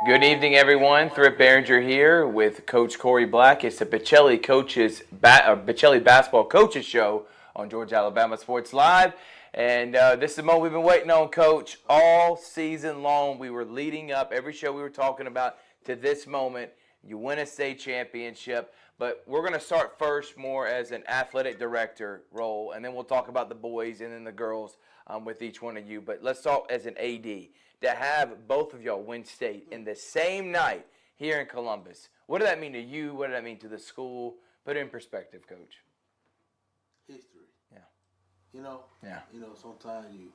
Good evening, everyone. Thrift Behringer here with Coach Corey Black. It's the Pacelli Basketball Coaches Show on Georgia Alabama Sports Live. And this is the moment we've been waiting on, Coach. All season long, we were leading up. Every show we were talking about to this moment. You win a state championship. But we're going to start first more as an athletic director role, and then we'll talk about the boys and then the girls with each one of you. But let's talk as an AD. To have both of y'all win state in the same night here in Columbus. What did that mean to you? What did that mean to the school? Put it in perspective, Coach. History. Yeah. Yeah. Sometimes you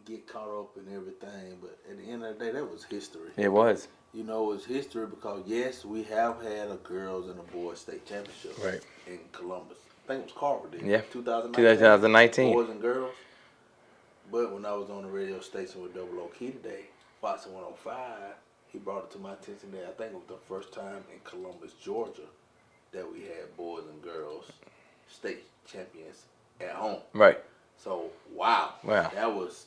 get caught up in everything, but at the end of the day, that was history. It was. It was history because, yes, we have had a girls and a boys state championship in Columbus. I think it was Carver, didn't it? Yeah. 2019. Boys and girls. But when I was on the radio station with Double O Key today, Fox 105, he brought it to my attention that I think it was the first time in Columbus, Georgia, that we had boys and girls state champions at home. Right. So wow. That was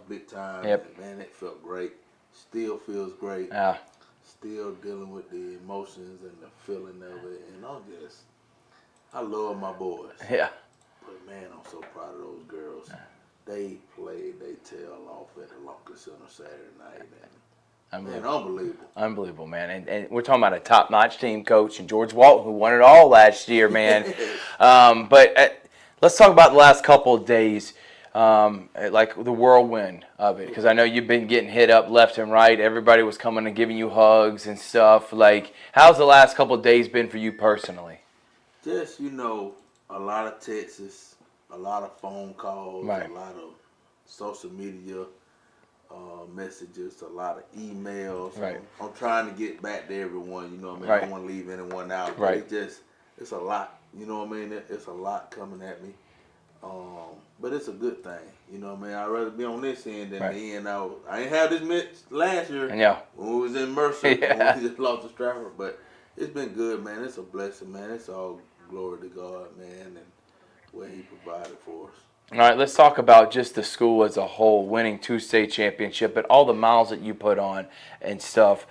big time. Yep. And man, it felt great. Still feels great. Yeah. Still dealing with the emotions and the feeling of it, and I love my boys. Yeah. But man, I'm so proud of those girls. They played their tail off at the Lunker Center Saturday night, and unbelievable. Unbelievable, man. And we're talking about a top-notch team, Coach, and George Walton, who won it all last year, man. But let's talk about the last couple of days, like the whirlwind of it, because I know you've been getting hit up left and right. Everybody was coming and giving you hugs and stuff. Like, how's the last couple of days been for you personally? Just, a lot of texts. A lot of phone calls, right. A lot of social media messages, a lot of emails. Right. I'm trying to get back to everyone, Right. I don't want to leave anyone out. Right. But it's a lot, It's a lot coming at me. But it's a good thing, I'd rather be on this end than the end. I ain't have this much last year when we was in Mercer, when we just lost to Stratford. But it's been good, man. It's a blessing, man. It's all glory to God, man, and what he provided for us. All right, let's talk about just the school as a whole, winning 2 state championships, but all the miles that you put on and stuff.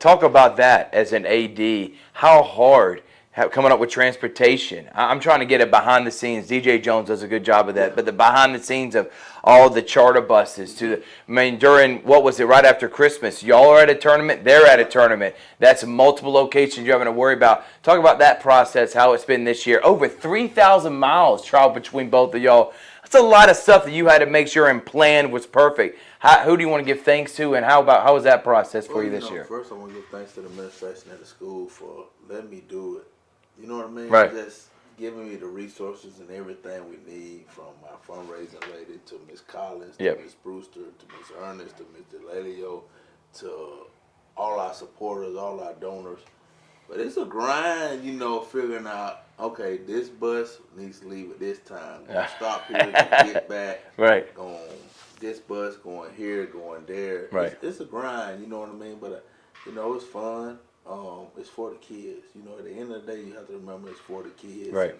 Talk about that as an AD. How hard coming up with transportation? I'm trying to get it behind the scenes. DJ Jones does a good job of that, but the behind the scenes of all the charter buses during, what was it, right after Christmas, y'all are at a tournament, they're at a tournament. That's multiple locations you're having to worry about. Talk about that process, how it's been this year. Over 3,000 miles traveled between both of y'all. That's a lot of stuff that you had to make sure and plan was perfect. Who do you want to give thanks to, and how was that process for you this year? First, I want to give thanks to the administration at the school for letting me do it. You know what I mean? Right. Just giving me the resources and everything we need, from my fundraising lady to Miss Collins, to Miss Brewster, to Miss Ernest, to Miss Delalio, to all our supporters, all our donors. But it's a grind, figuring out, okay, this bus needs to leave at this time. Gonna stop here to get back. Right. This bus going here, going there. Right. It's a grind, you know what I mean? But, it's fun. It's for the kids. At the end of the day, you have to remember it's for the kids. Right.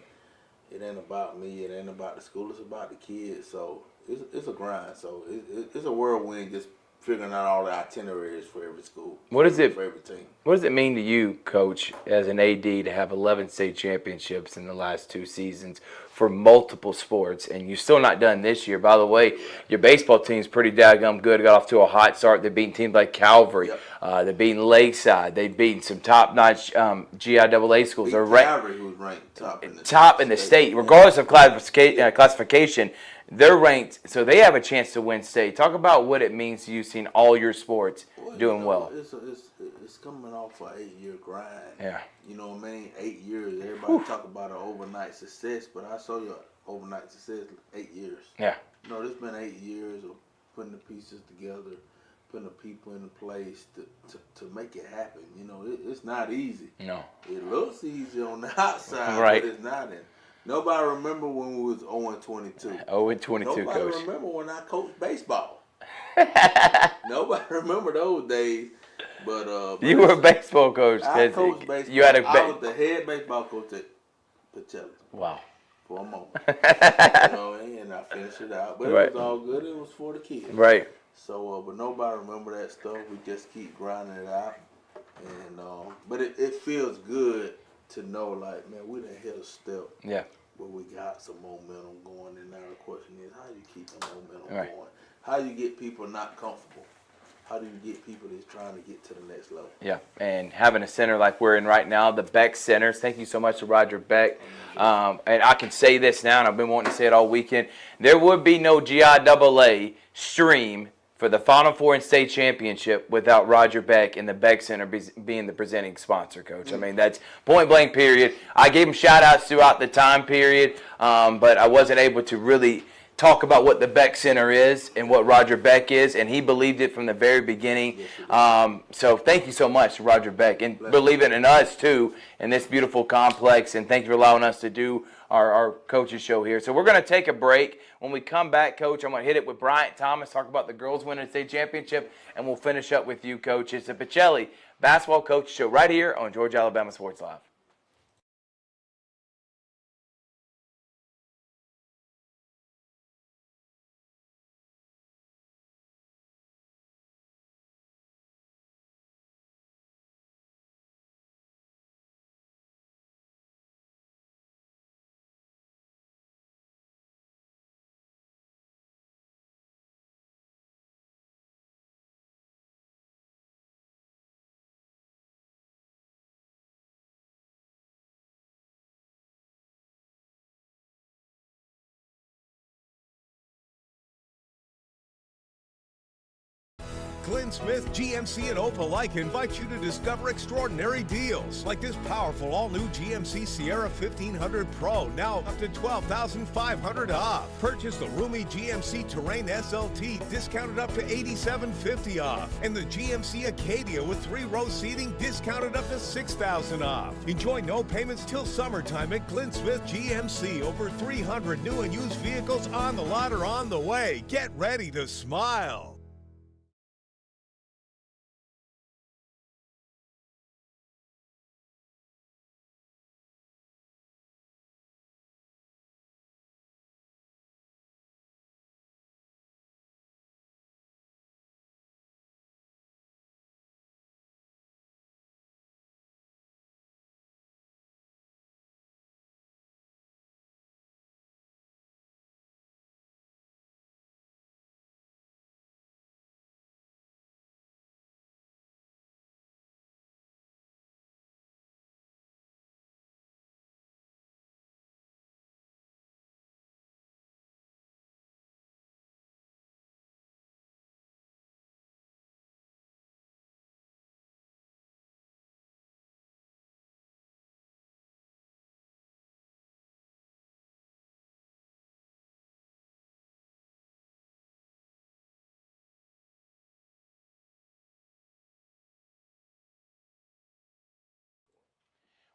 It ain't about me. It ain't about the school. It's about the kids. So it's a grind. So it's a whirlwind just figuring out all the itineraries for every school. For every team. What does it mean to you, Coach, as an AD, to have 11 state championships in the last 2 seasons for multiple sports, and you're still not done this year? By the way, your baseball team's pretty daggum good. Got off to a hot start. They've beaten teams like Calvary. Yep. They've beaten Lakeside. They've beaten some top-notch GIAA schools. Calvary, who's ranked top in the state, regardless of classification. They're ranked, so they have a chance to win state. Talk about what it means to you seeing all your sports doing well. It's coming off an 8-year grind. Yeah. You know what I mean? 8 years. Everybody talk about an overnight success, but I saw your overnight success 8 years. Yeah. It's been 8 years of putting the pieces together, putting the people in place to make it happen. It's not easy. No. It looks easy on the outside, right. But it's not. Nobody remember when we was 0-22. 0-22, Nobody Coach. remember when I coached baseball. Nobody remember those days. But you were a baseball coach. I coached baseball. I was the head baseball coach at Pacelli. Wow. For a moment. And I finished it out. But it was all good. It was for the kids. Right. So, but nobody remember that stuff. We just keep grinding it out, and but it feels good to know, like, man, we done hit a step. Yeah. Where we got some momentum going, and now the question is, how you keep the momentum Right. going? How you get people not comfortable? How do you get people that's trying to get to the next level? Yeah, and having a center like we're in right now, the Beck Centers. Thank you so much to Roger Beck. And I can say this now, and I've been wanting to say it all weekend. There would be no GIAA stream for the Final Four and state championship without Roger Beck and the Beck Center being the presenting sponsor, Coach. I mean, that's point blank, period. I gave him shout outs throughout the time period, but I wasn't able to really talk about what the Beck Center is and what Roger Beck is, and he believed it from the very beginning. So thank you so much, Roger Beck, and believing in us, too, in this beautiful complex, and thank you for allowing us to do our coaches show here. So we're going to take a break. When we come back, Coach, I'm going to hit it with Bryant Thomas, talk about the girls winning the state championship, and we'll finish up with you, Coach. It's the Pacelli Basketball Coach Show right here on Georgia Alabama Sports Live. Glenn Smith, GMC, and Opelika invite you to discover extraordinary deals like this powerful all-new GMC Sierra 1500 Pro, now up to $12,500 off. Purchase the roomy GMC Terrain SLT, discounted up to $8,750 off. And the GMC Acadia with 3-row seating, discounted up to $6,000 off. Enjoy no payments till summertime at Glenn Smith GMC. Over 300 new and used vehicles on the lot or on the way. Get ready to smile.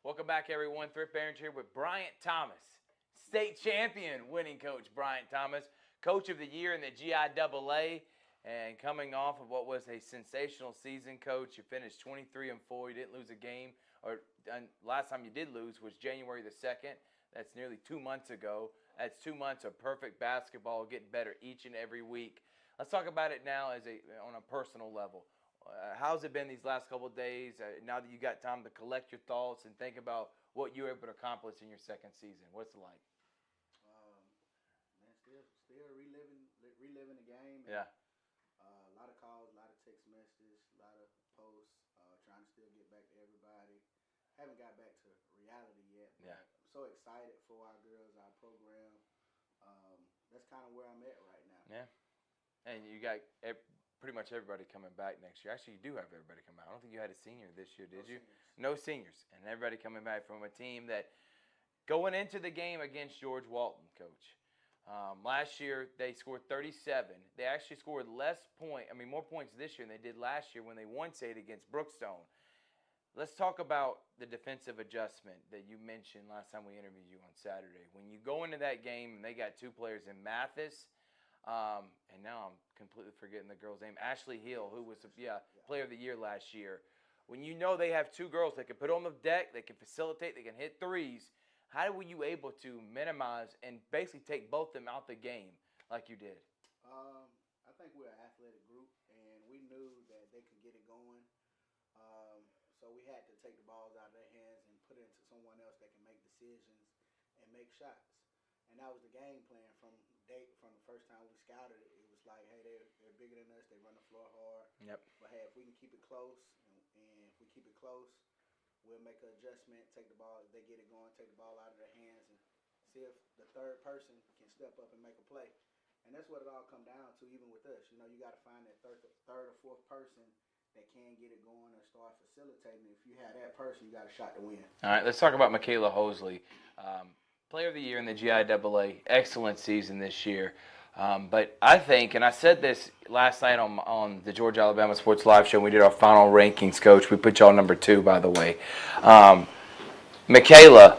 Welcome back, everyone. Thrift Barons here with Bryant Thomas, state champion winning coach Bryant Thomas, coach of the year in the GIAA, and coming off of what was a sensational season, Coach. You finished 23-4. You didn't lose a game, or last time you did lose was January the 2nd. That's nearly 2 months ago. That's 2 months of perfect basketball, getting better each and every week. Let's talk about it now on a personal level. How's it been these last couple of days, now that you got time to collect your thoughts and think about what you were able to accomplish in your second season? What's it like? Man, still reliving the game. Yeah. A lot of calls, a lot of text messages, a lot of posts, trying to still get back to everybody. Haven't got back to reality yet, but Yeah. I'm so excited for our girls, our program. That's kind of where I'm at right now. Yeah. And you got pretty much everybody coming back next year. Actually, you do have everybody coming out. I don't think you had a senior this year, did you? Seniors. No seniors. And everybody coming back from a team that going into the game against George Walton, Coach. Last year, they scored 37. They actually scored more points this year than they did last year when they won state against Brookstone. Let's talk about the defensive adjustment that you mentioned last time we interviewed you on Saturday. When you go into that game and they got two players in Mathis, and now I'm completely forgetting the girl's name, Ashley Hill, who was player of the year last year. When you know they have two girls that can put on the deck, they can facilitate, they can hit threes, how were you able to minimize and basically take both of them out the game like you did? I I think we're an athletic group, and we knew that they could get it going. So we had to take the balls out of their hands and put it into someone else that can make decisions and make shots. And that was the game plan from the first time we scouted it. It was like, hey, they're bigger than us. They run the floor hard. Yep. But hey, if we can keep it close, and if we keep it close, we'll make an adjustment. Take the ball. If they get it going, take the ball out of their hands and see if the third person can step up and make a play. And that's what it all come down to, even with us. You know, you got to find that third or fourth person that can get it going and start facilitating. If you have that person, you got a shot to win. All right, let's talk about Michaela Hosley. Player of the Year in the GIAA. Excellent season this year. But I think, and I said this last night on the Georgia Alabama Sports Live Show, we did our final rankings, Coach. We put y'all number 2, by the way. Michaela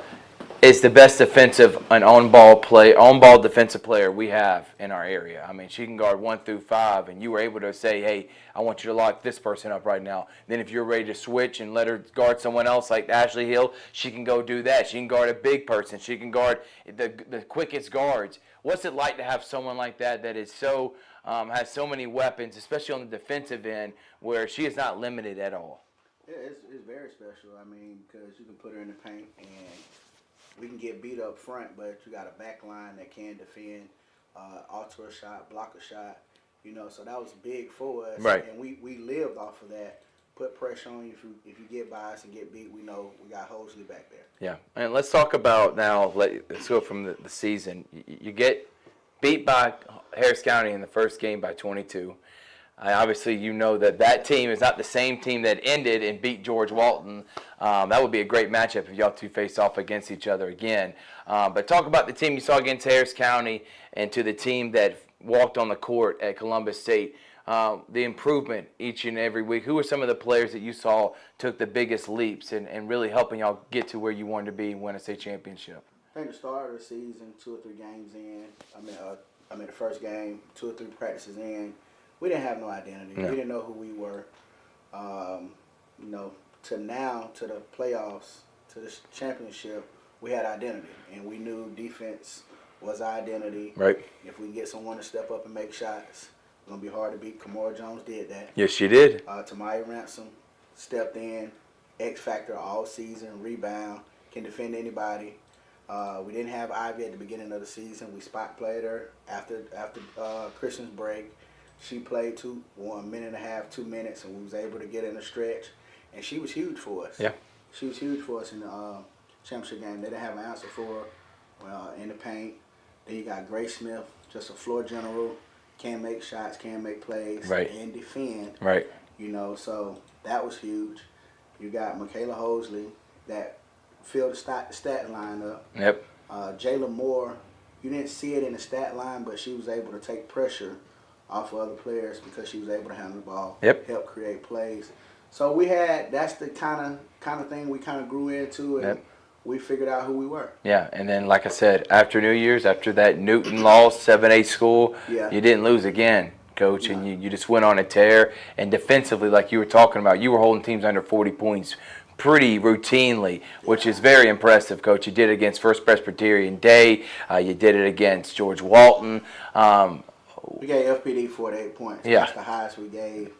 is the best defensive and on-ball defensive player we have in our area. I mean, she can guard 1 through 5, and you were able to say, hey, I want you to lock this person up right now. Then if you're ready to switch and let her guard someone else like Ashley Hill, she can go do that. She can guard a big person. She can guard the quickest guards. What's it like to have someone like that is so has so many weapons, especially on the defensive end, where she is not limited at all? Yeah, it's very special. I mean, because you can put her in the paint and we can get beat up front, but you got a back line that can defend, alter a shot, block a shot, you know, so that was big for us. Right. And we lived off of that, put pressure on you. If you get by us and get beat, we know we got Hosley back there. Yeah, and let's talk about now, let's go from the season. You get beat by Harris County in the first game by 22. Obviously, you know that team is not the same team that ended and beat George Walton. That would be a great matchup if y'all two face off against each other again. But talk about the team you saw against Harris County and to the team that walked on the court at Columbus State. The improvement each and every week. Who were some of the players that you saw took the biggest leaps and really helping y'all get to where you wanted to be and win a state championship? I think the start of the season, 2 or 3 games in, I mean the first game, 2 or 3 practices in, we didn't have no identity. No. We didn't know who we were. You know, to the playoffs, to the championship, we had identity, and we knew defense was our identity. Right. If we can get someone to step up and make shots, it's gonna be hard to beat. Kamora Jones did that. Yes, she did. Tamaya Ransom stepped in, X factor all season, rebound, can defend anybody. We didn't have Ivy at the beginning of the season. We spot played her after Christmas break. She played 1 minute and a half, 2 minutes, and we was able to get in a stretch. And she was huge for us. Yeah. She was huge for us in the championship game. They didn't have an answer for her in the paint. Then you got Grace Smith, just a floor general, can make shots, can make plays, right, and defend. Right. You know, so that was huge. You got Michaela Hosley that filled the stat line up. Yep. Jayla Moore, you didn't see it in the stat line, but she was able to take pressure off of other players because she was able to handle the ball, yep, help create plays. So that's the kind of thing we kind of grew into, and yep, we figured out who we were. Yeah, and then like I said, after New Year's, after that Newton loss, 7A school, yeah, you didn't lose again, Coach, and you just went on a tear. And defensively, like you were talking about, you were holding teams under 40 points pretty routinely, which is very impressive, Coach. You did it against First Presbyterian Day. You did it against George Walton. We gave FPD 48 points. Yeah. That's the highest we gave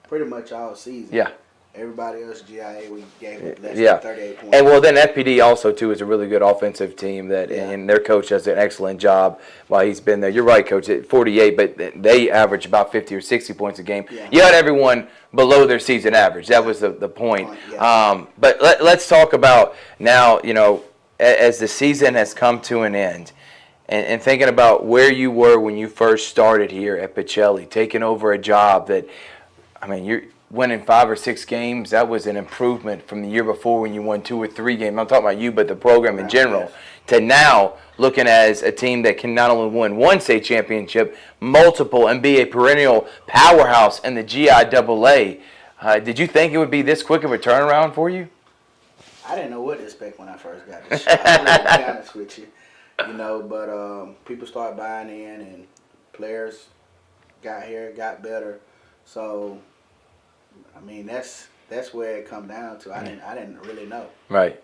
pretty much all season. Yeah. Everybody else, GIA, we gave it less yeah, than 38 points. And well, then FPD also too is a really good offensive team that, yeah, and their coach does an excellent job while he's been there. You're right, Coach. At 48, but they average about 50 or 60 points a game. Yeah. You had everyone below their season average. That was the point. Yeah. But let's talk about now. You know, as the season has come to an end. And thinking about where you were when you first started here at Pacelli, taking over a job that, I mean, you're winning 5 or 6 games. That was an improvement from the year before when you won 2 or 3 games. I'm talking about you, but the program in general. Yes. To now looking as a team that can not only win 1 state championship, multiple, and be a perennial powerhouse in the GIAA. Did you think it would be this quick of a turnaround for you? I didn't know what to expect when I first got this job. I'm going to be honest with you. You know, but people started buying in, and players got here, got better. So, I mean, that's that's where it come down to. I didn't really know. Right.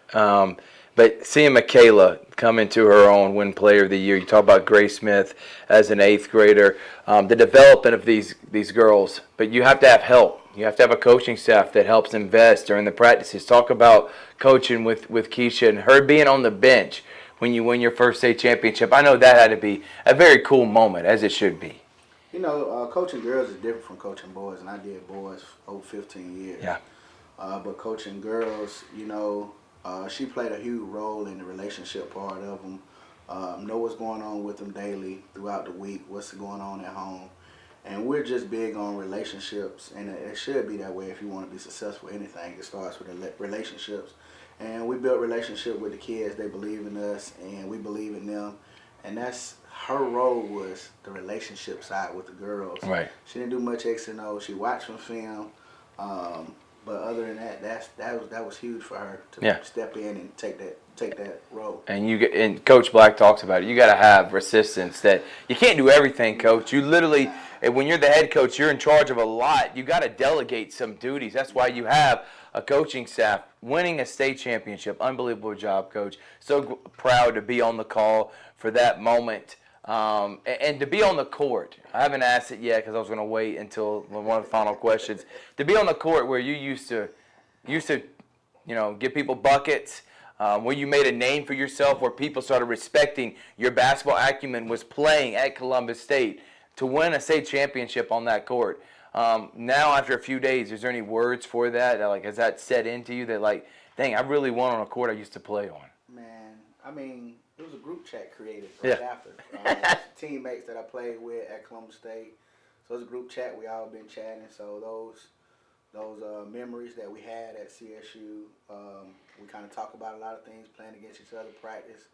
But seeing Michaela come into her own, win Player of the Year, you talk about Grace Smith as an 8th grader, the development of these girls, but you have to have help. You have to have a coaching staff that helps invest during the practices. Talk about coaching with Keisha and her being on the bench when you win your first state championship. I know that had to be a very cool moment, as it should be. You know, coaching girls is different from coaching boys, and I did boys over 15 years. Yeah. But coaching girls, you know, she played a huge role in the relationship part of them. Know what's going on with them daily throughout the week, what's going on at home. And we're just big on relationships, and it should be that way if you want to be successful in anything. It starts with relationships. And we built relationship with the kids. They believe in us, and we believe in them. And that's her role, was the relationship side with the girls. Right. She didn't do much X and O. She watched from film. But other than that, that was huge for her to step in and take that role. And Coach Black talks about it. You got to have resistance. That you can't do everything, Coach. You literally, when you're the head coach, you're in charge of a lot. You got to delegate some duties. That's why you have a coaching staff. Winning a state championship, unbelievable job, Coach. So proud to be on the call for that moment. And to be on the court, I haven't asked it yet because I was going to wait until one of the final questions. To be on the court where you used to, give people buckets, where you made a name for yourself, where people started respecting your basketball acumen, was playing at Columbus State, to win a state championship on that court. Now, after a few days, is there any words for that? Like, has that set into you that, like, dang, I really won on a court I used to play on? Man, I mean, it was a group chat created right after. Teammates that I played with at Columbus State. So it was a group chat. We all been chatting. So those memories that we had at CSU, we kind of talk about a lot of things, playing against each other, practice.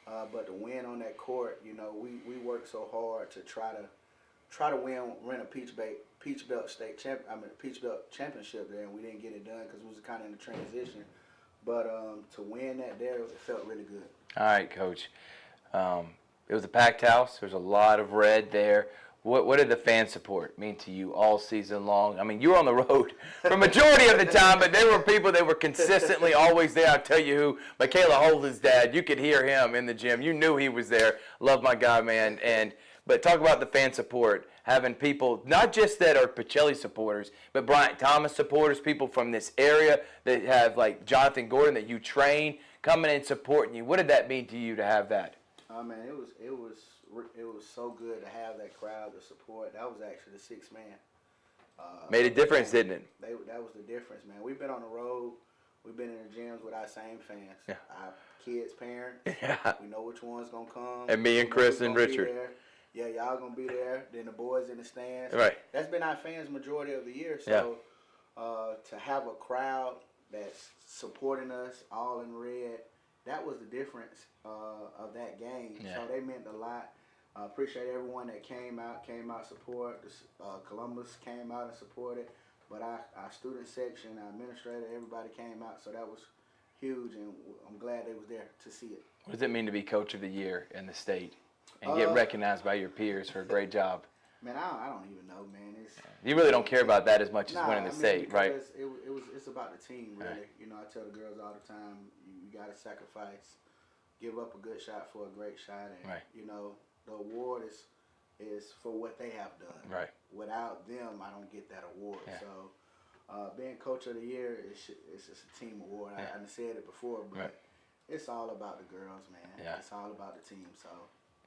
But to win on that court, you know, we worked so hard to try to win a Peach Belt championship there, and we didn't get it done because we was kind of in the transition. But to win that there, it felt really good. All right, Coach. It was a packed house. There's a lot of red there. What did the fan support mean to you all season long? I mean, you were on the road for majority of the time, but there were people that were consistently always there. I'll tell you who, Michaela Holden's dad. You could hear him in the gym. You knew he was there. Love my guy, man. But talk about the fan support, having people, not just that are Pacelli supporters, but Bryant Thomas supporters, people from this area that have, like Jonathan Gordon, that you train, coming in supporting you. What did that mean to you to have that? Man, it was so good to have that crowd to support. That was actually the sixth man. Made a difference, didn't it? That was the difference, man. We've been on the road. We've been in the gyms with our same fans. Yeah. Our kids' parents. Yeah. We know which one's going to come. And me and Chris and Richard. Yeah, y'all going to be there. Then the boys in the stands. Right. That's been our fans majority of the year. So to have a crowd that's supporting us all in red, that was the difference of that game. Yeah. So they meant a lot. Appreciate everyone that came out support. Columbus came out and supported. But our student section, our administrator, everybody came out. So that was huge, and I'm glad they was there to see it. What does it mean to be Coach of the Year in the state and get recognized by your peers for a great job? Man, I don't even know, man. You really don't care about that as much as winning the state, right? It's about the team, really. Right. You know, I tell the girls all the time, you got to sacrifice, give up a good shot for a great shot, and you know, the award is for what they have done. Right. Without them, I don't get that award. Yeah. So, being Coach of the Year, it's just a team award. Yeah. I said it before, but it's all about the girls, man. Yeah. It's all about the team. So.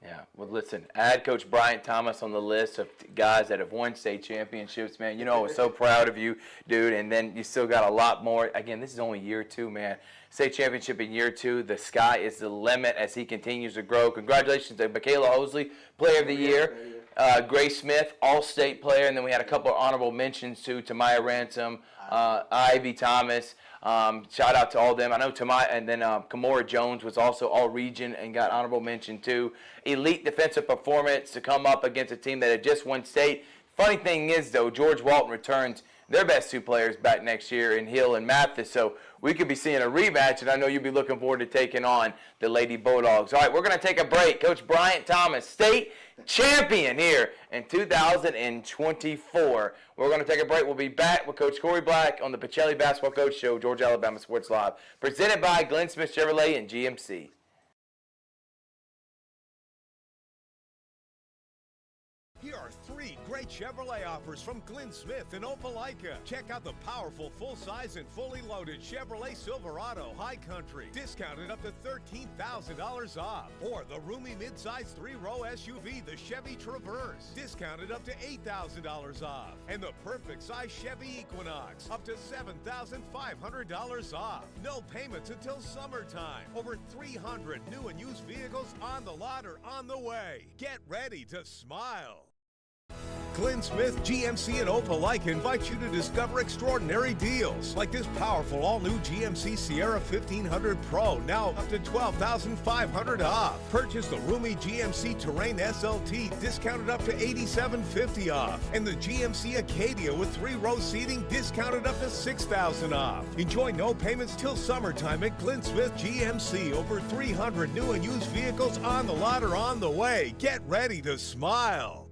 Yeah. Well, listen, add Coach Bryant Thomas on the list of guys that have won state championships, man. You know, I was so proud of you, dude. And then you still got a lot more. Again, this is only year 2, man. State championship in year 2. The sky is the limit as he continues to grow. Congratulations to Michaela Hosley, Player of the Year. Grace Smith, All-State player. And then we had a couple of honorable mentions to Tamaya Ransom, Ivy Thomas. Shout out to all of them. I know Tamaya, and then Kamora Jones was also All-Region and got honorable mention too. Elite defensive performance to come up against a team that had just won state. Funny thing is, though, George Walton returns their best 2 players back next year in Hill and Mathis. So we could be seeing a rematch, and I know you'll be looking forward to taking on the Lady Bulldogs. All right, we're going to take a break. Coach Bryant Thomas, state champion here in 2024. We're going to take a break. We'll be back with Coach Corey Black on the Pacelli Basketball Coach Show, Georgia Alabama Sports Live, presented by Glenn Smith Chevrolet and GMC. Here are 3 great Chevrolet offers from Glenn Smith in Opelika. Check out the powerful full-size and fully loaded Chevrolet Silverado High Country, discounted up to $13,000 off. Or the roomy midsize 3-row SUV, the Chevy Traverse, discounted up to $8,000 off. And the perfect size Chevy Equinox, up to $7,500 off. No payments until summertime. Over 300 new and used vehicles on the lot or on the way. Get ready to smile. Glenn Smith GMC and Opelika invite you to discover extraordinary deals like this powerful all-new GMC Sierra 1500 Pro, now up to $12,500 off. Purchase the roomy GMC Terrain SLT, discounted up to $8,750 off. And the GMC Acadia with 3-row seating, discounted up to $6,000 off. Enjoy no payments till summertime at Glenn Smith GMC. Over 300 new and used vehicles on the lot or on the way. Get ready to smile.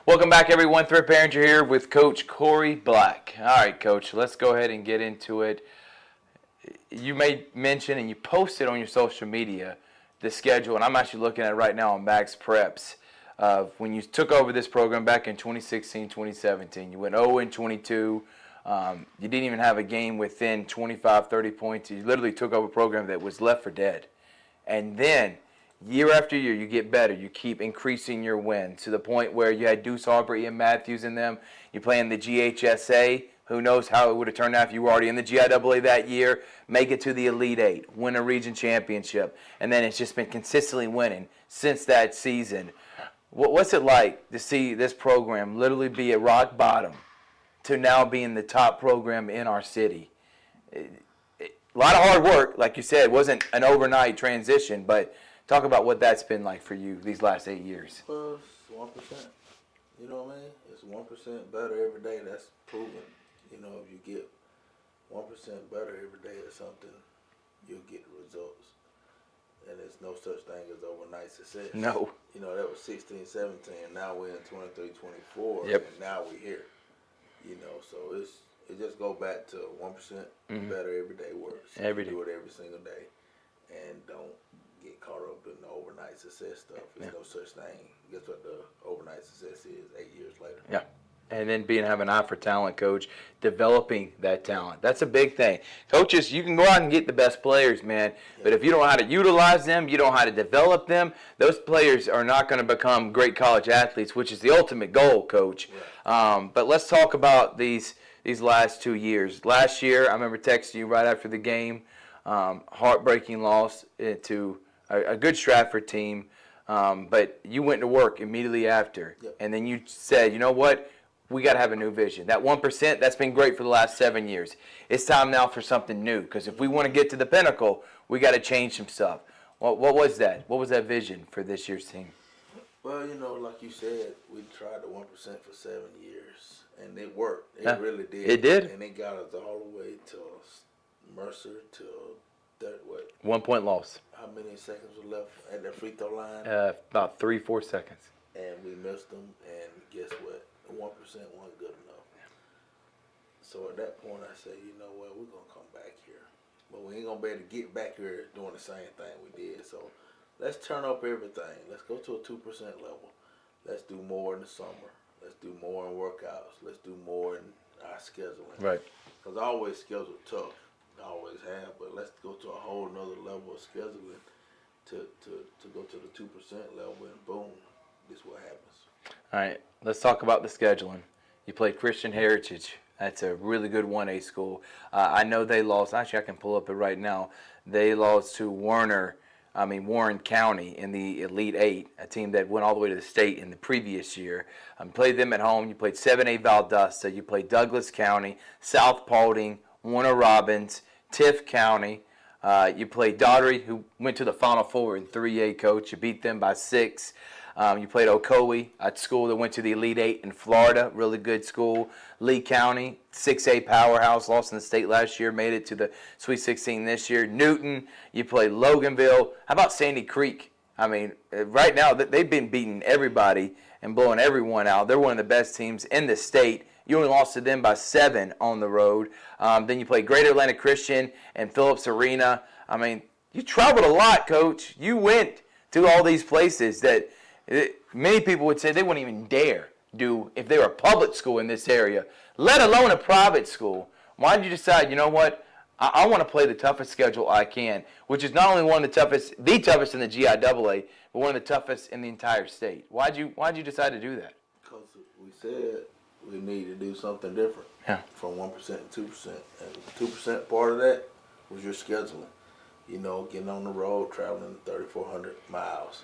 Welcome back, everyone. Thrift Behringer here with Coach Corey Black. All right, Coach, let's go ahead and get into it. You made mention and you posted on your social media the schedule, and I'm actually looking at it right now on Max Preps. When you took over this program back in 2016, 2017, you went 0-22. You didn't even have a game within 25, 30 points. You literally took over a program that was left for dead. And then, year after year, you get better. You keep increasing your wins to the point where you had Deuce Harper, Ian Matthews in them. You play in the GHSA. Who knows how it would have turned out if you were already in the GIAA that year. Make it to the Elite Eight. Win a region championship. And then it's just been consistently winning since that season. What's it like to see this program literally be at rock bottom to now being the top program in our city? A lot of hard work, like you said. It wasn't an overnight transition, but talk about what that's been like for you these last 8 years. Well, it's 1%. You know what I mean? It's 1% better every day. That's proven. You know, if you get 1% better every day at something, you'll get the results. And there's no such thing as overnight success. No. You know, that was 16, 17. Now we're in 23, 24. Yep. And now we're here. You know, so it just go back to 1% better every day works. Every day. Do it every single day. And don't get caught up in the overnight success stuff. There's no such thing. Guess what the overnight success is 8 years later. Yeah. And then have an eye for talent, Coach, developing that talent. That's a big thing. Coaches, you can go out and get the best players, man, but if you don't know how to utilize them, you don't know how to develop them, those players are not going to become great college athletes, which is the ultimate goal, Coach. Right. But let's talk about these last 2 years. Last year, I remember texting you right after the game, heartbreaking loss to a good Stratford team, but you went to work immediately after, and then you said, you know what? We got to have a new vision. That 1%, that's been great for the last 7 years. It's time now for something new, because if we want to get to the pinnacle, we got to change some stuff. What was that? What was that vision for this year's team? Well, you know, like you said, we tried the 1% for 7 years, and it worked. It really did. It did? And it got us all the way to Mercer, to what? 1 point loss. How many seconds were left at the free throw line? About 3-4 seconds. And we missed them, and guess what? 1% wasn't good enough. So at that point, I said, you know what, we're going to come back here. But we ain't going to be able to get back here doing the same thing we did. So let's turn up everything. Let's go to a 2% level. Let's do more in the summer. Let's do more in workouts. Let's do more in our scheduling. Right. Because I always schedule tough. I always have. But let's go to a whole nother level of scheduling to go to the 2% level, and boom, this is what happens. All right, let's talk about the scheduling. You played Christian Heritage. That's a really good 1A school. I know they lost. Actually, I can pull up it right now. They lost to Warren County in the Elite Eight, a team that went all the way to the state in the previous year. Played them at home. You played 7A Valdosta. You played Douglas County, South Paulding, Warner Robins, Tift County. You played Daugherty, who went to the Final Four in 3A, Coach. You beat them by 6. You played Ocoee, a school that went to the Elite Eight in Florida, really good school. Lee County, 6A powerhouse, lost in the state last year, made it to the Sweet 16 this year. Newton, you played Loganville. How about Sandy Creek? I mean, right now they've been beating everybody and blowing everyone out. They're one of the best teams in the state. You only lost to them by 7 on the road. Then you played Greater Atlanta Christian and Phillips Arena. I mean, you traveled a lot, Coach. You went to all these places that many people would say they wouldn't even dare do if they were a public school in this area, let alone a private school. Why did you decide, you know what, I want to play the toughest schedule I can, which is not only one of the toughest in the GIAA, but one of the toughest in the entire state? Why'd you decide to do that? Because we said we need to do something different from 1% to 2%. And 2% part of that was your scheduling. You know, getting on the road, traveling 3,400 miles.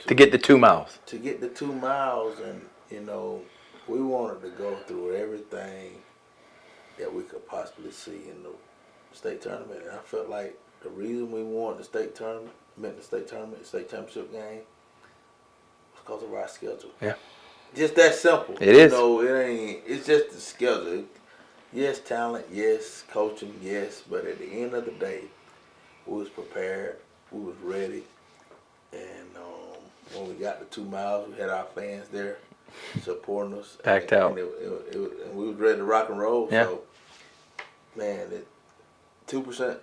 To get the 2 miles. To get the 2 miles, and, you know, we wanted to go through everything that we could possibly see in the state tournament. And I felt like the reason we wanted the state state championship game, was because of our schedule. Yeah. Just that simple. It is. You know, it's just the schedule. Yes, talent, yes, coaching, yes, but at the end of the day, we was prepared, we was ready, and when we got the 2 miles, we had our fans there supporting us. Packed out. And we was ready to rock and roll. Yeah. So, man, 2%.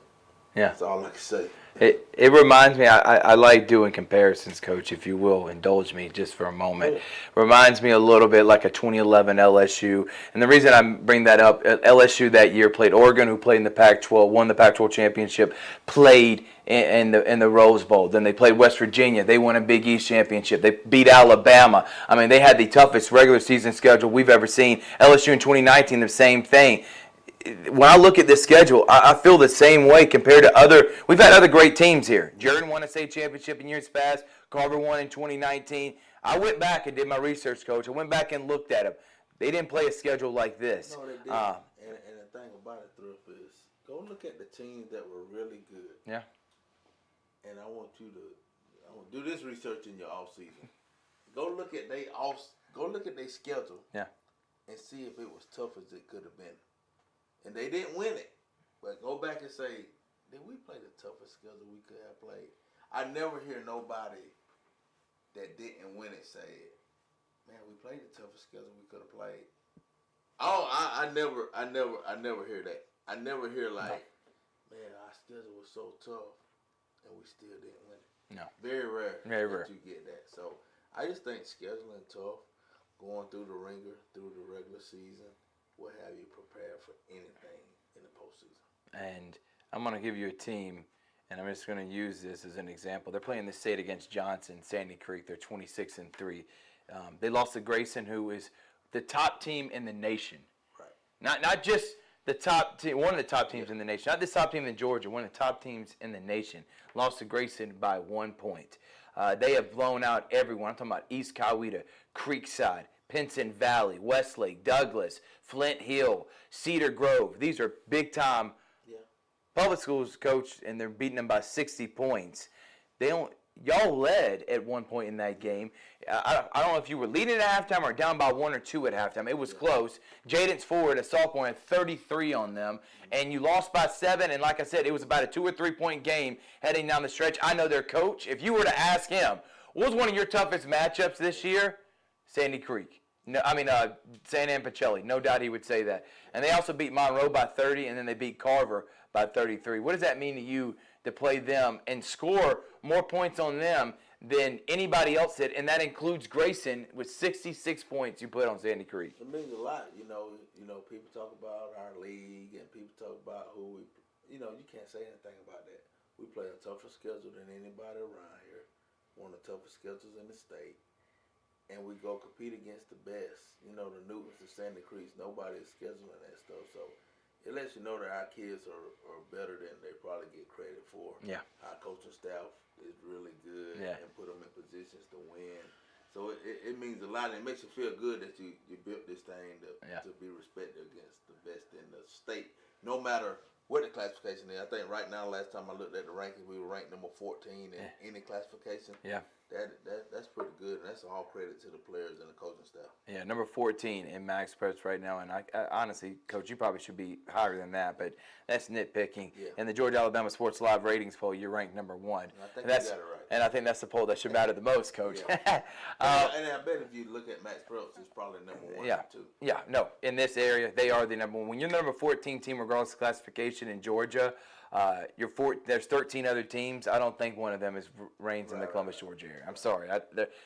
Yeah. That's all I can say. It reminds me, I like doing comparisons, Coach, if you will. Indulge me just for a moment. Yeah. Reminds me a little bit like a 2011 LSU. And the reason I bring that up, LSU that year played Oregon, who played in the Pac-12, won the Pac-12 championship, played in the Rose Bowl. Then they played West Virginia. They won a Big East championship. They beat Alabama. I mean, they had the toughest regular season schedule we've ever seen. LSU in 2019, the same thing. When I look at this schedule, I feel the same way compared to other. We've had other great teams here. Jordan won a state championship in years past. Carver won in 2019. I went back and did my research, Coach. I went back and looked at them. They didn't play a schedule like this. No, they didn't. And the thing about it, Thrift, is go look at the teams that were really good. Yeah. And I want to do this research in your off season. Go look at their schedule. Yeah. And see if it was tough as it could have been. And they didn't win it. But go back and say, did we play the toughest schedule we could have played? I never hear nobody that didn't win it say, man, we played the toughest schedule we could have played. Oh, I never hear that. I never hear like, man, our schedule was so tough and we still didn't win it. No. Very rare. Very rare. You get that. So I just think scheduling tough, going through the ringer, through the regular season, will have you prepared for anything in the postseason. And I'm going to give you a team, and I'm just going to use this as an example. They're playing the state against Johnson, Sandy Creek. They're 26-3. They lost to Grayson, who is the top team in the nation. Right. Not just the top team, one of the top teams in the nation. Not the top team in Georgia, one of the top teams in the nation. Lost to Grayson by 1 point. They have blown out everyone. I'm talking about East Coweta, Creekside, Pinson Valley, Westlake, Douglas, Flint Hill, Cedar Grove. These are big-time public schools, Coach, and they're beating them by 60 points. Y'all led at one point in that game. I don't know if you were leading at halftime or down by 1 or 2 at halftime. It was close. Jaden's forward, a sophomore, had 33 on them, and you lost by 7. And like I said, it was about a 2 or 3 point game heading down the stretch. I know their coach. If you were to ask him, what was one of your toughest matchups this year? Sandy Creek. No, Santa Ana Pacelli. No doubt he would say that. And they also beat Monroe by 30, and then they beat Carver by 33. What does that mean to you to play them and score more points on them than anybody else did? And that includes Grayson with 66 points you put on Sandy Creek. It means a lot. You know, people talk about our league and people talk about who we. You can't say anything about that. We play a tougher schedule than anybody around here. One of the toughest schedules in the state. And we go compete against the best. The Newtons, the Sandy Creeks, nobody's scheduling that stuff. So it lets you know that our kids are better than they probably get credit for. Yeah. Our coaching staff is really good and put them in positions to win. So it means a lot. And it makes you feel good that you built this thing to be respected against the best in the state, no matter what the classification is. I think right now, last time I looked at the rankings, we were ranked number 14 in any classification. Yeah. That's pretty good, and that's all credit to the players and the coaching staff. Yeah, number 14 in Max Preps right now, and I honestly, Coach, you probably should be higher than that, but that's nitpicking. Yeah. In the Georgia Alabama Sports Live ratings poll, you're ranked number 1. And I think you got it right. And I think that's the poll that should matter the most, Coach. Yeah. And I bet if you look at Max Preps, it's probably number 1 too. Yeah, no, in this area, they are the number 1. When you're the number 14 team, regardless of classification in Georgia, there's 13 other teams. I don't think one of them reigns in the Columbus, Georgia area. I'm sorry.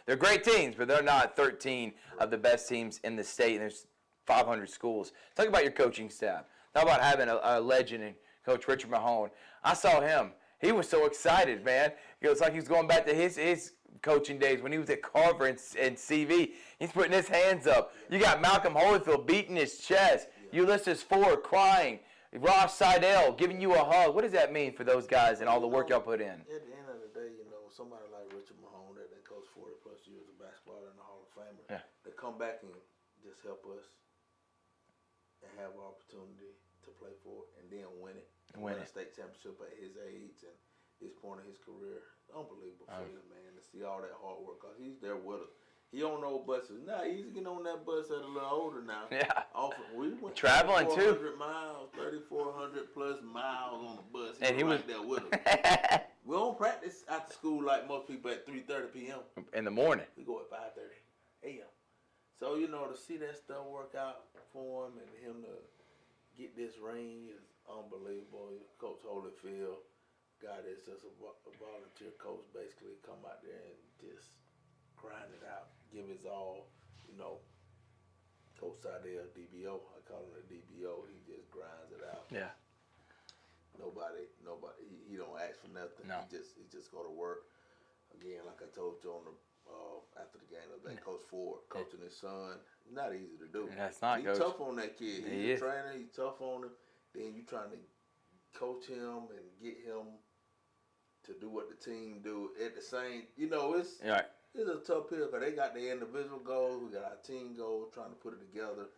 They're great teams, but they're not 13 of the best teams in the state. And there's 500 schools. Talk about your coaching staff. Talk about having a legend in Coach Richard Mahone. I saw him. He was so excited, man. It was like he was going back to his coaching days when he was at Carver and CV. He's putting his hands up. You got Malcolm Holyfield beating his chest. Ulysses Ford crying. Ross Seidel giving you a hug. What does that mean for those guys and all the work y'all put in? At the end of the day, somebody like Richard Mahone that coached 40 plus years of basketball in the Hall of Famer, they come back and just help us and have an opportunity to play for it and then win it. Win a state championship at his age and this point in his career. Unbelievable feeling, man, to see all that hard work. Cause he's there with us. He on no buses. Nah, he's getting on that bus at a little older now. Yeah. We went traveling 3,400 miles, 3,400 plus miles on the bus. He was right there with us. We don't practice after school like most people at 3:30 p.m. in the morning. We go at 5:30 a.m. So to see that stuff work out for him and him to get this ring is unbelievable. Coach Holyfield, guy that's just a volunteer coach, basically come out there and just grind it out, give his all. You know, Coach Sidell, DBO, I call him a DBO. He just grinds it out. Yeah. Nobody. He don't ask for nothing. No. He just go to work. Again, like I told you on the after the game the other day, Coach Ford coaching his son. Not easy to do. That's not. He's tough on that kid. He He's a trainer. He's tough on him. Then you trying to coach him and get him to do what the team do at the same. You know, it's Right. It's a tough pill because they got their individual goals. We got our team goals, trying to put it together.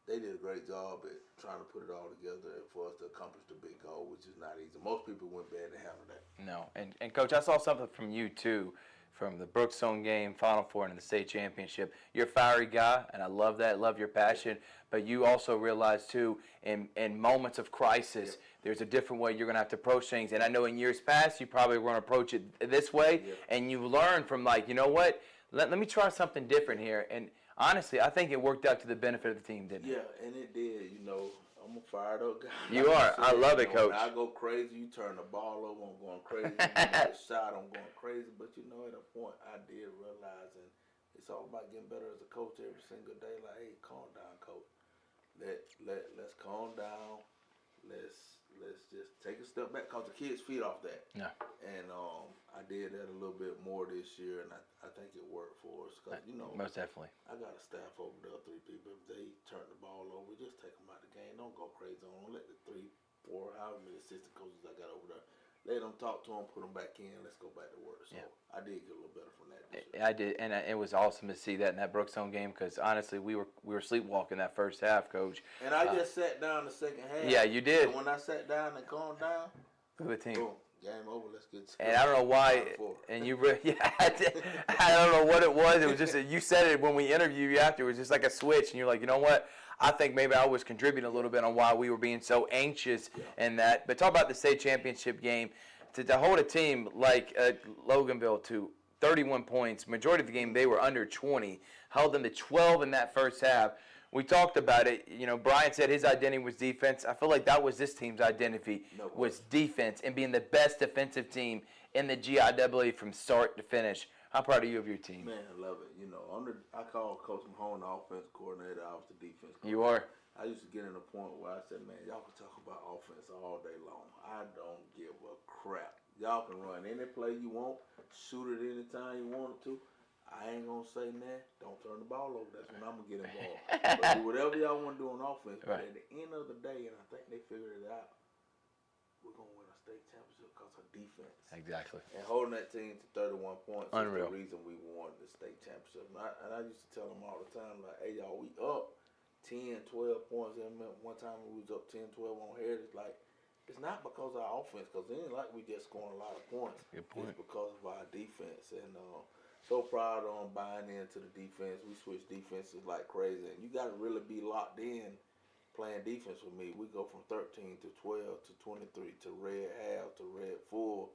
They did a great job at trying to put it all together for us to accomplish the big goal, which is not easy. Most people wouldn't be able to handle that. No, and Coach, I saw something from you too, from the Brookstone game, Final Four, and the state championship. You're a fiery guy, and I love that. Love your passion. But you also realize too, in moments of crisis, there's a different way you're going to have to approach things. And I know in years past, you probably were going to approach it this way, and you learned from like, you know what? Let me try something different here. And honestly, I think it worked out to the benefit of the team, didn't it? Yeah, and it did. You know, I'm a fired up guy. You are. I love it, Coach. When I go crazy, you turn the ball over, I'm going crazy. You get a shot, I'm going crazy. But you know, at a point, I did realize, and it's all about getting better as a coach every single day. Like, hey, calm down, coach. Let's calm down. Let's just take a step back, cause the kids feed off that. Yeah. And I did that a little bit more this year, and I think it worked for us. Cause you know, most definitely. I got a staff over there, 3 people. If they turn the ball over, just take them out the game. Don't go crazy on them. Let the 3, 4, however many assistant coaches I got over there, let them talk to them, put them back in. Let's go back to work. So I did get a little better from that this year. I did, and it was awesome to see that in that Brookstone game because honestly, we were sleepwalking that first half, Coach. And I just sat down the second half. Yeah, you did. And when I sat down and calmed down, look at the team. Boom, game over. Let's get. And I don't know why. And you, I don't know what it was. It was just you said it when we interviewed you after. It was just like a switch, and you're like, you know what? I think maybe I was contributing a little bit on why we were being so anxious in that. But talk about the state championship game. To hold a team like Loganville to 31 points, majority of the game they were under 20, held them to 12 in that first half. We talked about it. You know, Brian said his identity was defense. I feel like that was this team's identity was defense and being the best defensive team in the GIAA from start to finish. How proud are you of your team? Man, I love it. You know, I call Coach Mahone the offense coordinator. I was the defense coordinator. You are. I used to get in a point where I said, man, y'all can talk about offense all day long. I don't give a crap. Y'all can run any play you want, shoot it anytime you want to. I ain't going to say that. Don't turn the ball over. That's when I'm going to get involved. But do whatever y'all want to do on offense. But at the end of the day, and I think they figured it out, we're going to win a state championship because of defense. Exactly. And holding that team to 31 points Unreal. is the reason we won the state championship. And I used to tell them all the time, like, hey, y'all, we up 10, 12 points. And one time we was up 10, 12 on Heritage. Like, it's not because of our offense, because it ain't like we just scoring a lot of points. Good point. It's because of our defense. And so proud on buying into the defense. We switch defenses like crazy. And you got to really be locked in playing defense with me. We go from 13 to 12 to 23 to red half to red full.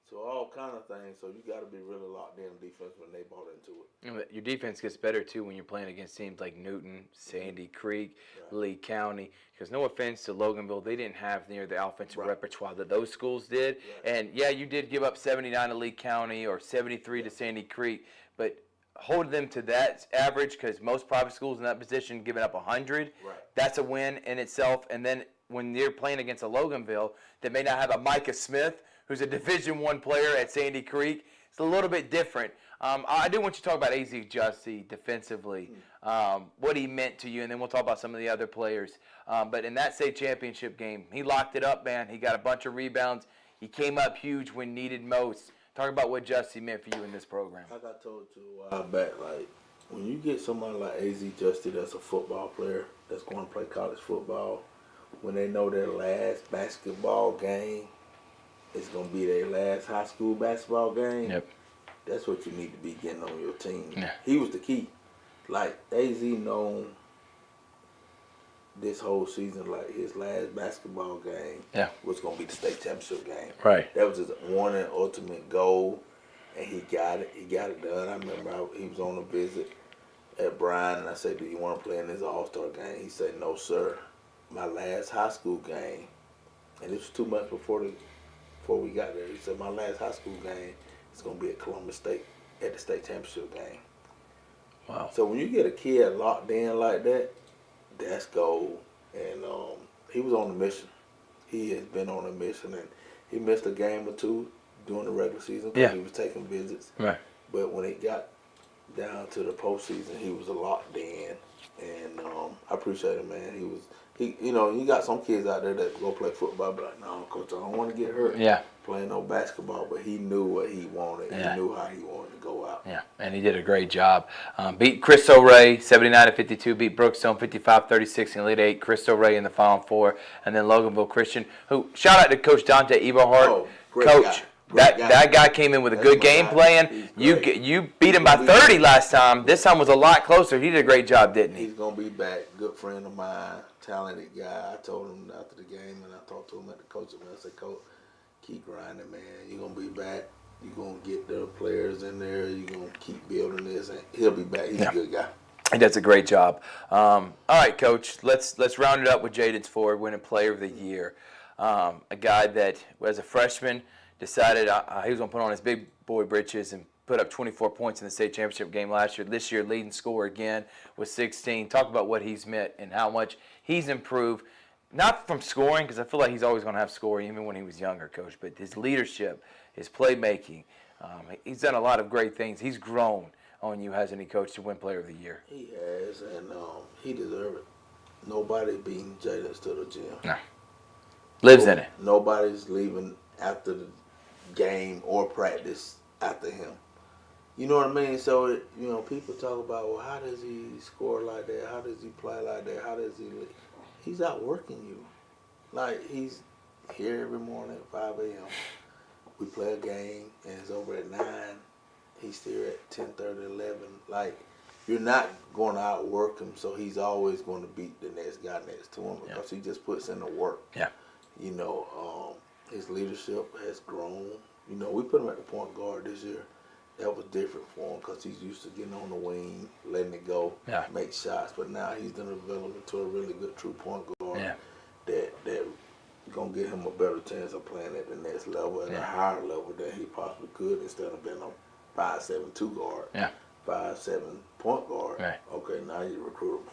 So all kind of things. So you got to be really locked in defense when they bought into it. Your defense gets better too when you're playing against teams like Newton, Sandy Creek, Lee County. Because no offense to Loganville, they didn't have near the offensive repertoire that those schools did. And yeah, you did give up 79 to Lee County or 73 to Sandy Creek, but hold them to that average because most private schools in that position giving up 100. That's a win in itself. And then when you're playing against a Loganville that may not have a Micah Smith, who's a Division I player at Sandy Creek, it's a little bit different. I do want you to talk about AZ Justy defensively, what he meant to you, and then we'll talk about some of the other players. But in that state championship game, he locked it up, man. He got a bunch of rebounds. He came up huge when needed most. Talk about what Justy meant for you in this program. Like I told you a while back, like, when you get somebody like AZ Justy that's a football player that's going to play college football, when they know their last basketball game is going to be their last high school basketball game, that's what you need to be getting on your team. He was the key. Like, AZ known this whole season, like, his last basketball game was going to be the state championship game. That was his one and ultimate goal, and he got it. He got it done. I remember he was on a visit at Brian, and I said, do you want to play in this all-star game? He said, no, sir. My last high school game, and this was 2 months before before we got there. He said, my last high school game is going to be at Columbus State at the state championship game. Wow. So when you get a kid locked in like that, that's gold. And he was on a mission. He has been on a mission, and he missed a game or two during the regular season because he was taking visits. Right. But when it got down to the postseason, he was locked in, and I appreciate him, man. You got some kids out there that go play football, but like, no, coach, I don't want to get hurt. Yeah. Playing no basketball, but he knew what he wanted. Yeah. He knew how he wanted to go out. Yeah, and he did a great job. Beat Chris O'Ray 79-52. Beat Brookstone 55-36 in Elite 8. Chris O'Ray in the Final Four, and then Loganville Christian. Who shout out to Coach Dante Eberhardt. Oh, great Coach. guy. That guy came in with a good game plan. You beat him by 30 last time. This time was a lot closer. He did a great job, didn't he? He's gonna be back. Good friend of mine, talented guy. I told him after the game, and I talked to him at the coaching. I said, Coach, keep grinding, man. You're gonna be back. You're gonna get the players in there. You're gonna keep building this, and he'll be back. He's a good guy. He does a great job. All right, Coach. Let's round it up with Jaden Ford winning Player of the Year. A guy that, as a freshman, decided he was going to put on his big boy britches and put up 24 points in the state championship game last year. This year, leading scorer again with 16. Talk about what he's meant and how much he's improved. Not from scoring, because I feel like he's always going to have scoring, even when he was younger, Coach, but his leadership, his playmaking. He's done a lot of great things. He's grown on you, hasn't he, Coach, to win Player of the Year? He has, and he deserves it. Nobody beating Jaden to the gym. No. Lives in it. Nobody's leaving after the game or practice after him. You know what I mean? So, people talk about, well, how does he score like that? How does he play like that? How does he live? He's out working you. Like, he's here every morning at 5 a.m. We play a game, and it's over at 9. He's still at 10:30, 11. Like, you're not going to outwork him, so he's always going to beat the next guy next to him because he just puts in the work. Yeah. His leadership has grown. We put him at the point guard this year. That was different for him because he's used to getting on the wing, letting it go, make shots. But now he's going to develop into a really good true point guard that going to give him a better chance of playing at the next level, at a higher level than he possibly could instead of being a 5'7" 2 guard, 5'7" point guard. Right. Okay, now you recruit him.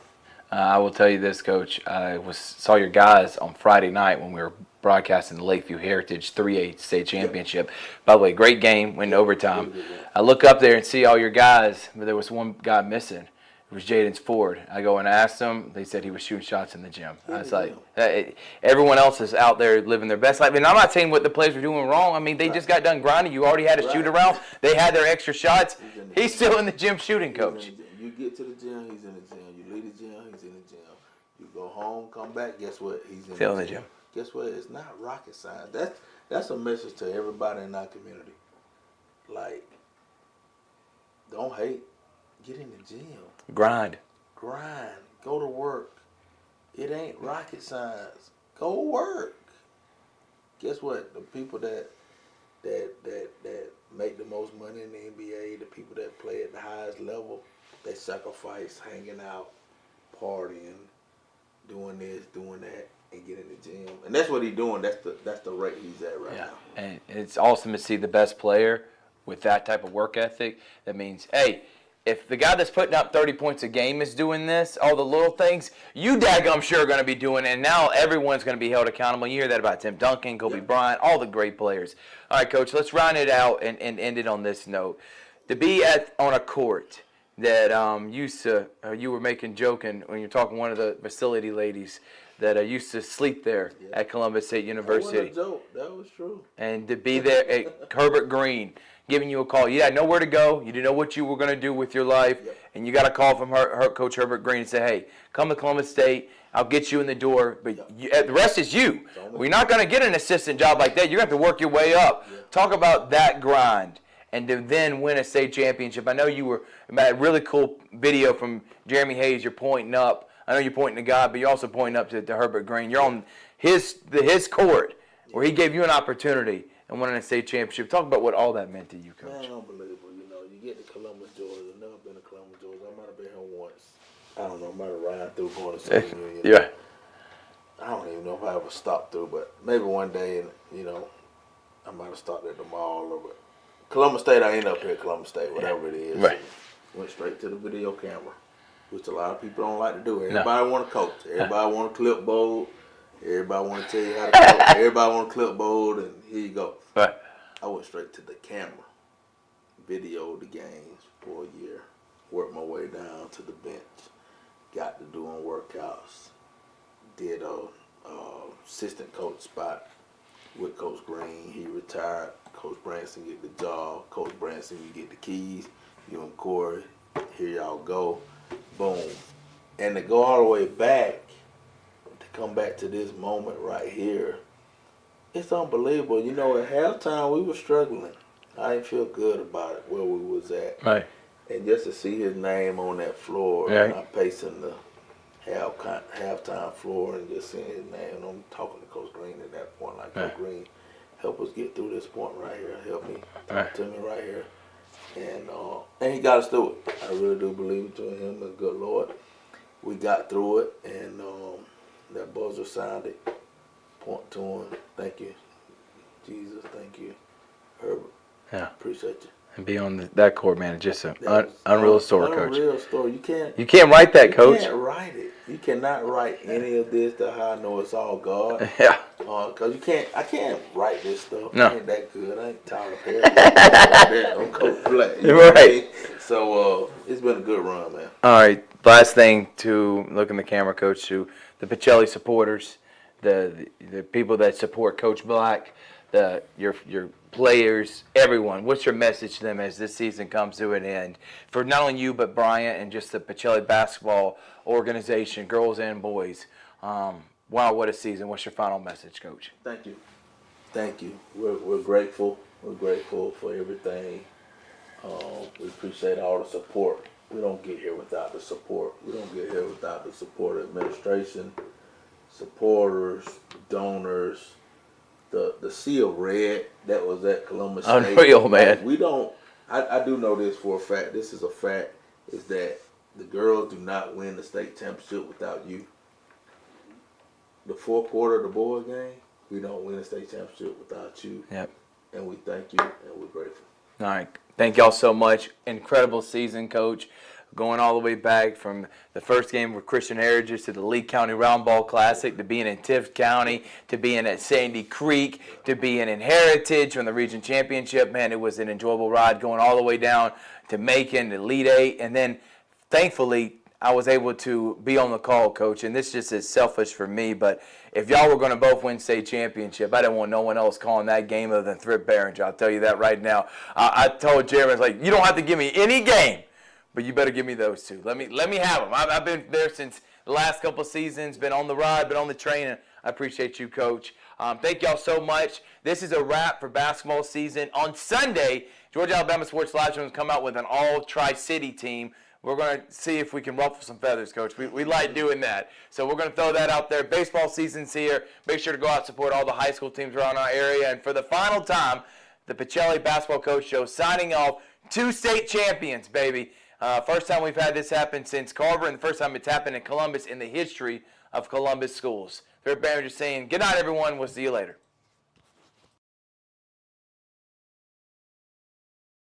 I will tell you this, Coach. I saw your guys on Friday night when we were broadcasting the Lakeview Heritage 3A state championship. By the way, great game, went to overtime. I look up there and see all your guys, but there was one guy missing. It was Jaden Ford. I go and asked them. They said he was shooting shots in the gym. I was like, everyone else is out there living their best life. And I'm not saying what the players were doing wrong. I mean, they just got done grinding. You already had a shoot around. They had their extra shots. He's still in the gym shooting, Coach. You get to the gym, he's in the gym. You leave the gym, he's in the gym. You go home, come back, guess what? He's in still the in the gym. Guess what? It's not rocket science. That's a message to everybody in our community. Like, don't hate. Get in the gym. Grind. Go to work. It ain't rocket science. Go work. Guess what? The people that make the most money in the NBA, the people that play at the highest level, they sacrifice hanging out, partying, doing this, doing that, and get in the gym. And that's what he's doing. That's the rate he's at right now. And it's awesome to see the best player with that type of work ethic. That means, hey, if the guy that's putting up 30 points a game is doing this, all the little things, you daggum sure are going to be doing it. And now everyone's going to be held accountable. You hear that about Tim Duncan, Kobe Bryant, all the great players. All right, Coach, let's round it out and end it on this note. To be on a court that you were joking when you're talking to one of the facility ladies that used to sleep there at Columbus State University. That wasn't a joke. That was true. And to be there at Herbert Green, giving you a call. You had nowhere to go. You didn't know what you were going to do with your life. And you got a call from her Coach Herbert Green and say, hey, come to Columbus State. I'll get you in the door. But the rest is you. We're not going to get an assistant job like that. You're going to have to work your way up. Talk about that grind. And to then win a state championship. I know you were a really cool video from Jeremy Hayes. You're pointing up. I know you're pointing to God, but you're also pointing up to Herbert Green. You're on his court where he gave you an opportunity and winning a state championship. Talk about what all that meant to you, Coach. Man, unbelievable. You get to Columbus, Georgia. I've never been to Columbus, Georgia. I might have been here once. I don't know. I might have ran through going to Southern Union. I don't even know if I ever stopped through, but maybe one day, and I might have started at the mall or Columbus State. I ended up here at Columbus State, whatever it is. Right. Went straight to the video camera, which a lot of people don't like to do. Everybody want to coach. Everybody want to clipboard. Everybody want to tell you how to coach. Everybody want to clipboard, and here you go. Right. I went straight to the camera, videoed the games for a year, worked my way down to the bench, got to doing workouts, did a assistant coach spot with Coach Green. He retired. Coach Branson get the job. Coach Branson, you get the keys. You and Corey, here y'all go. Boom. And to go all the way back, to come back to this moment right here, it's unbelievable. You know, at halftime, we were struggling. I didn't feel good about it, where we was at. Right. And just to see his name on that floor, Right. and I'm pacing the halftime floor and just seeing his name. And I'm talking to Coach Green at that point, like, Coach Green, help us get through this point right here. Help me. Talk to me right here. And he got us through it. I really do believe it to him, the good Lord. We got through it, and that buzzer sounded. Point to him. Thank you, Jesus. Thank you, Herbert. Yeah. Appreciate you. And be on that court, man. It's just an unreal story, Coach. Unreal story. You can't write that, Coach. You can't write it. You cannot write any of this to how I know it's all God. Yeah. Cause I can't write this stuff. No. I ain't that good. I ain't Tyler Perry. I'm Coach Black. You know Right. what I mean? So it's been a good run, man. All right. Last thing to look in the camera, Coach, to the Pacelli supporters, the people that support Coach Black, your players, everyone. What's your message to them as this season comes to an end? For not only you, but Bryant and just the Pacelli basketball organization, girls and boys. Wow, what a season. What's your final message, Coach? Thank you. Thank you. We're grateful. We're grateful for everything. We appreciate all the support. We don't get here without the support. We don't get here without the support of administration, supporters, donors, the sea of red that was at Columbus State. Unreal, man. We don't. I do know this for a fact. This is a fact. Is that the girls do not win the state championship without you. The fourth quarter of the boys game, we don't win the state championship without you. Yep. And we thank you, and we're grateful. All right. Thank y'all so much. Incredible season, Coach. Going all the way back from the first game with Christian Heritage to the Lee County Roundball Classic, to being in Tift County, to being at Sandy Creek, to being in Heritage from the region championship. Man, it was an enjoyable ride going all the way down to Macon, to Elite Eight. And then, thankfully, I was able to be on the call, Coach. And this just is selfish for me, but if y'all were going to both win state championship, I didn't want no one else calling that game other than Thrift Barringer. I'll tell you that right now. I told Jeremy, I was like, you don't have to give me any game, but you better give me those two. Let me have them. I've been there since the last couple of seasons, been on the ride, been on the train, and I appreciate you, Coach. Thank y'all so much. This is a wrap for basketball season. On Sunday, Georgia Alabama Sports Live is going to come out with an all Tri-City team. We're going to see if we can ruffle some feathers, Coach. We like doing that. So we're going to throw that out there. Baseball season's here. Make sure to go out and support all the high school teams around our area. And for the final time, the Pacelli Basketball Coach Show signing off. 2 state champions, baby. First time we've had this happen since Carver, and the first time it's happened in Columbus in the history of Columbus schools. Third Barringer just saying, good night, everyone. We'll see you later.